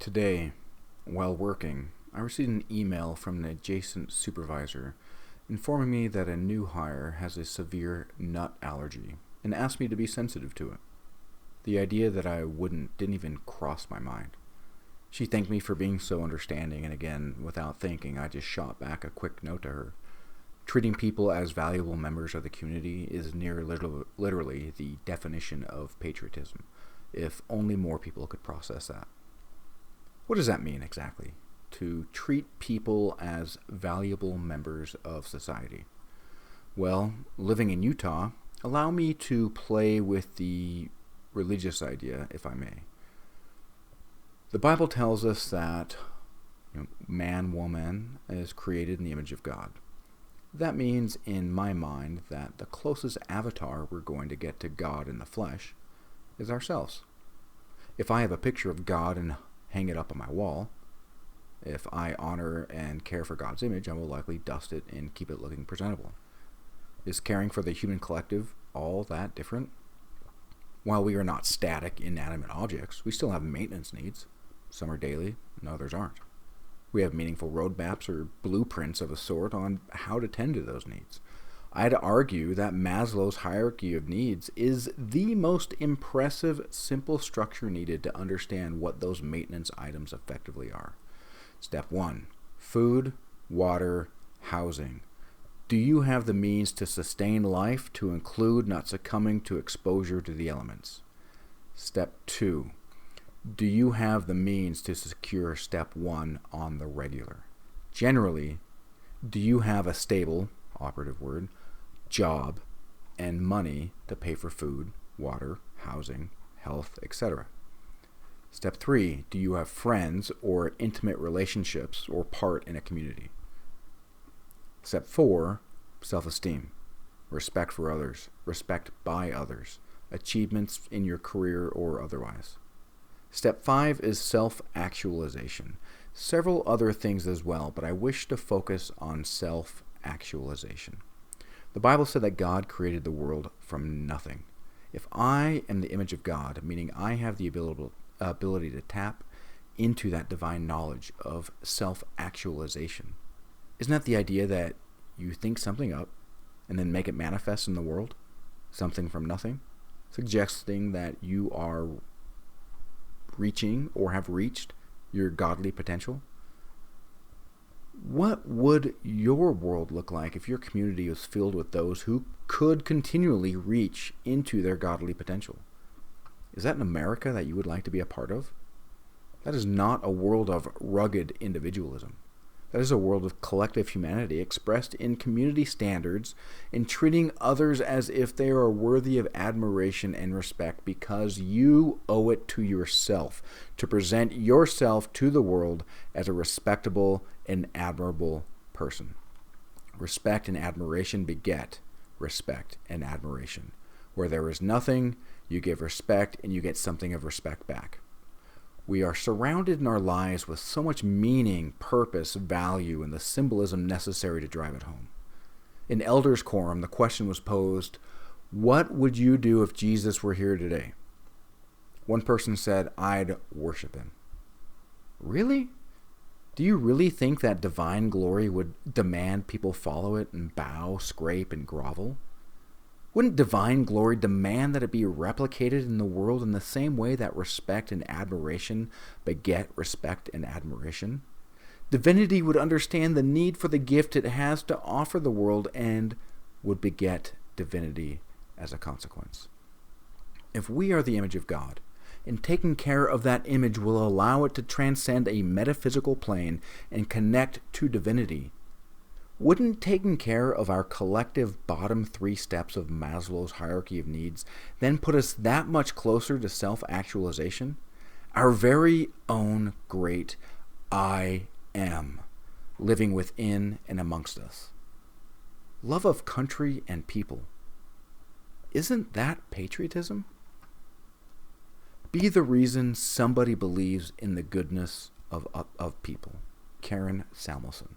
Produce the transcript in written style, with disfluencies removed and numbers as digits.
Today, while working, I received an email from an adjacent supervisor informing me that a new hire has a severe nut allergy and asked me to be sensitive to it. The idea that I wouldn't didn't even cross my mind. She thanked me for being so understanding, and again, without thinking, I just shot back a quick note to her. Treating people as valuable members of the community is literally the definition of patriotism, if only more people could process that. What does that mean exactly? To treat people as valuable members of society? Well, living in Utah, allow me to play with the religious idea, if I may. The Bible tells us that man, woman is created in the image of God. That means, in my mind, that the closest avatar we're going to get to God in the flesh is ourselves. If I have a picture of God and hang it up on my wall, if I honor and care for God's image, I will likely dust it and keep it looking presentable. Is caring for the human collective all that different? While we are not static, inanimate objects, we still have maintenance needs. Some are daily, and others aren't. We have meaningful roadmaps or blueprints of a sort on how to tend to those needs. I'd argue that Maslow's hierarchy of needs is the most impressive, simple structure needed to understand what those maintenance items effectively are. Step 1. Food, water, housing. Do you have the means to sustain life, to include not succumbing to exposure to the elements? Step 2. Do you have the means to secure step 1 on the regular? Generally, do you have a stable, operative word, job and money to pay for food, water, housing, health, etc.? Step 3, do you have friends or intimate relationships or part in a community? Step 4, self-esteem, respect for others, respect by others, achievements in your career or otherwise. Step 5 is self-actualization. Several other things as well, but I wish to focus on self-actualization. The Bible said that God created the world from nothing. If I am the image of God, meaning I have the ability to tap into that divine knowledge of self-actualization, isn't that the idea that you think something up and then make it manifest in the world? Something from nothing? Suggesting that you are reaching or have reached your godly potential? What would your world look like if your community was filled with those who could continually reach into their godly potential? Is that an America that you would like to be a part of? That is not a world of rugged individualism. That is a world of collective humanity expressed in community standards and treating others as if they are worthy of admiration and respect because you owe it to yourself to present yourself to the world as a respectable and admirable person. Respect and admiration beget respect and admiration. Where there is nothing, you give respect and you get something of respect back. We are surrounded in our lives with so much meaning, purpose, value, and the symbolism necessary to drive it home. In Elders Quorum, the question was posed, what would you do if Jesus were here today? One person said, I'd worship him. Really? Do you really think that divine glory would demand people follow it and bow, scrape, and grovel? Wouldn't divine glory demand that it be replicated in the world in the same way that respect and admiration beget respect and admiration? Divinity would understand the need for the gift it has to offer the world and would beget divinity as a consequence. If we are the image of God, and taking care of that image will allow it to transcend a metaphysical plane and connect to divinity, wouldn't taking care of our collective bottom 3 steps of Maslow's hierarchy of needs then put us that much closer to self-actualization? Our very own great I am living within and amongst us. Love of country and people. Isn't that patriotism? Be the reason somebody believes in the goodness of people. Karen Samuelson.